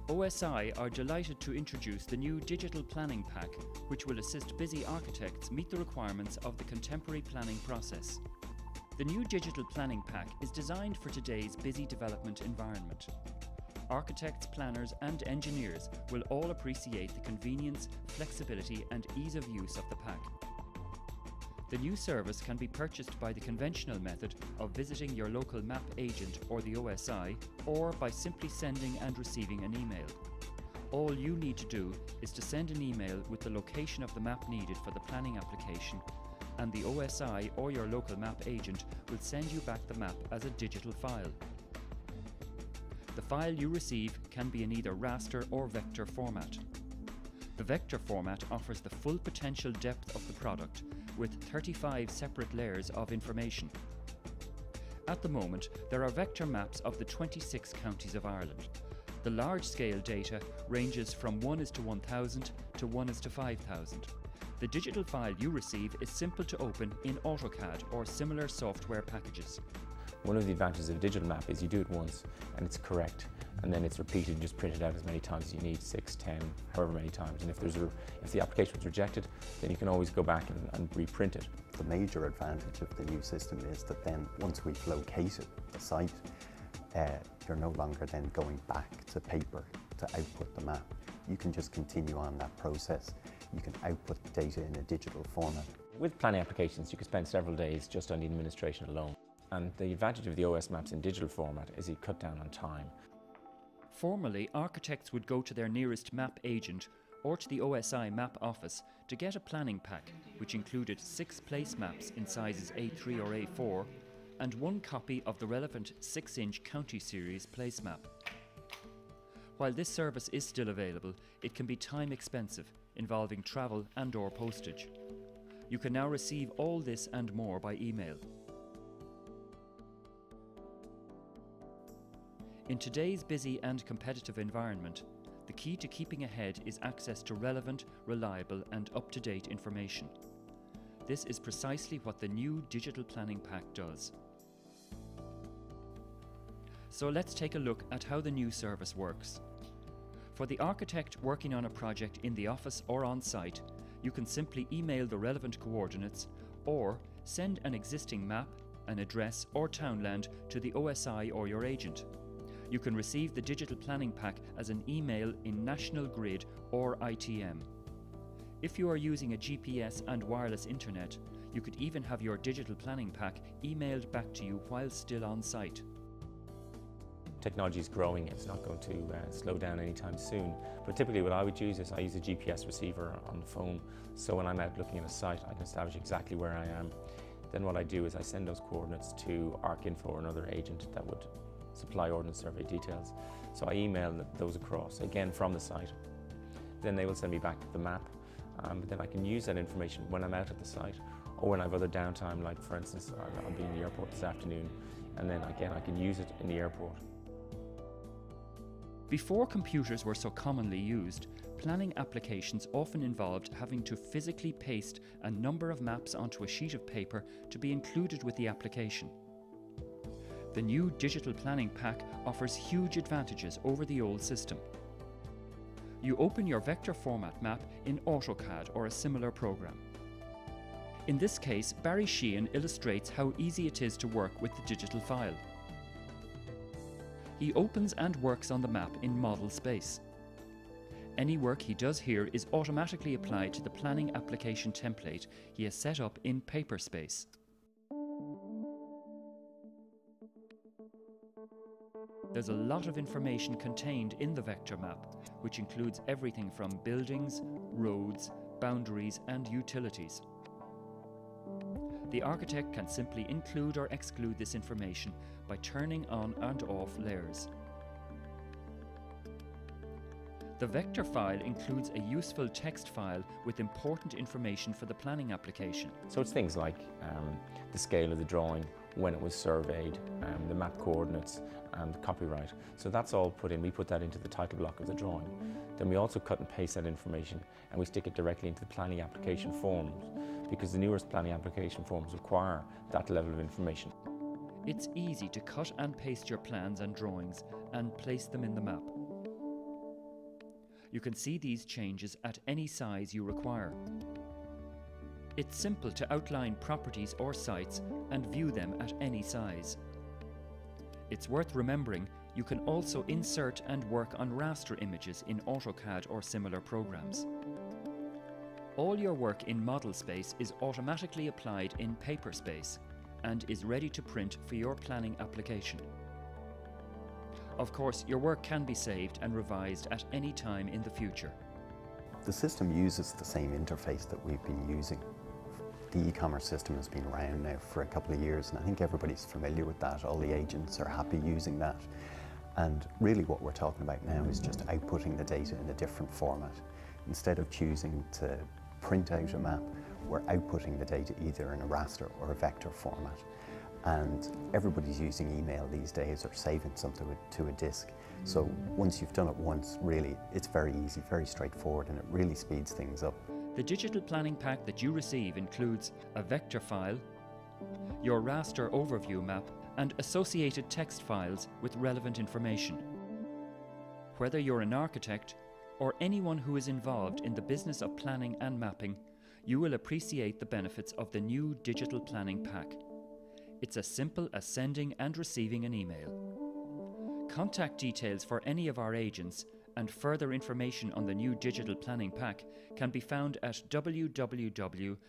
OSi are delighted to introduce the new Digital Planning Pack, which will assist busy architects meet the requirements of the contemporary planning process. The new Digital Planning Pack is designed for today's busy development environment. Architects, planners and engineers will all appreciate the convenience, flexibility and ease of use of the pack. The new service can be purchased by the conventional method of visiting your local map agent or the OSi, or by simply sending and receiving an email. All you need to do is to send an email with the location of the map needed for the planning application, and the OSi or your local map agent will send you back the map as a digital file. The file you receive can be in either raster or vector format. The vector format offers the full potential depth of the product, with 35 separate layers of information. At the moment, there are vector maps of the 26 counties of Ireland. The large-scale data ranges from 1:1000 to 1:5000. The digital file you receive is simple to open in AutoCAD or similar software packages. One of the advantages of a digital map is you do it once and it's correct, and then it's repeated and just printed out as many times as you need, 6, 10, however many times. And if the application was rejected, then you can always go back and reprint it. The major advantage of the new system is that then once we've located the site, you're no longer then going back to paper to output the map. You can just continue on that process. You can output the data in a digital format. With planning applications, you can spend several days just on the administration alone. And the advantage of the OS maps in digital format is you cut down on time. Formerly, architects would go to their nearest map agent or to the OSi map office to get a planning pack, which included 6 place maps in sizes A3 or A4 and 1 copy of the relevant 6-inch county series place map. While this service is still available, it can be time expensive, involving travel and/or postage. You can now receive all this and more by email. In today's busy and competitive environment, the key to keeping ahead is access to relevant, reliable and up-to-date information. This is precisely what the new Digital Planning Pack does. So let's take a look at how the new service works. For the architect working on a project in the office or on site, you can simply email the relevant coordinates or send an existing map, an address or townland to the OSi or your agent. You can receive the Digital Planning Pack as an email in National Grid or ITM. If you are using a GPS and wireless internet, you could even have your Digital Planning Pack emailed back to you while still on site. Technology is growing, it's not going to slow down anytime soon. But typically what I would use is I use a GPS receiver on the phone, so when I'm out looking at a site I can establish exactly where I am. Then what I do is I send those coordinates to ArcInfo or another agent that would supply Ordnance Survey details. So I email those across, again from the site. Then they will send me back the map, but then I can use that information when I'm out at the site or when I have other downtime, like for instance I'll be in the airport this afternoon, and then again I can use it in the airport. Before computers were so commonly used, planning applications often involved having to physically paste a number of maps onto a sheet of paper to be included with the application. The new Digital Planning Pack offers huge advantages over the old system. You open your vector format map in AutoCAD or a similar program. In this case, Barry Sheehan illustrates how easy it is to work with the digital file. He opens and works on the map in model space. Any work he does here is automatically applied to the planning application template he has set up in paper space. There's a lot of information contained in the vector map, which includes everything from buildings, roads, boundaries and utilities. The architect can simply include or exclude this information by turning on and off layers. The vector file includes a useful text file with important information for the planning application. So it's things like the scale of the drawing, when it was surveyed, the map coordinates and copyright. So that's all put in. We put that into the title block of the drawing. Then we also cut and paste that information and we stick it directly into the planning application forms, because the newest planning application forms require that level of information. It's easy to cut and paste your plans and drawings and place them in the map. You can see these changes at any size you require. It's simple to outline properties or sites and view them at any size. It's worth remembering you can also insert and work on raster images in AutoCAD or similar programs. All your work in model space is automatically applied in paper space and is ready to print for your planning application. Of course, your work can be saved and revised at any time in the future. The system uses the same interface that we've been using. The e-commerce system has been around now for a couple of years, and I think everybody's familiar with that. All the agents are happy using that. And really what we're talking about now is just outputting the data in a different format. Instead of choosing to print out a map, we're outputting the data either in a raster or a vector format. And everybody's using email these days or saving something to a disk. So once you've done it once, really, it's very easy, very straightforward, and it really speeds things up. The digital planning pack that you receive includes a vector file, your raster overview map, and associated text files with relevant information. Whether you're an architect or anyone who is involved in the business of planning and mapping, you will appreciate the benefits of the new digital planning pack. It's as simple as sending and receiving an email. Contact details for any of our agents and further information on the new digital planning pack can be found at www.osi.ie.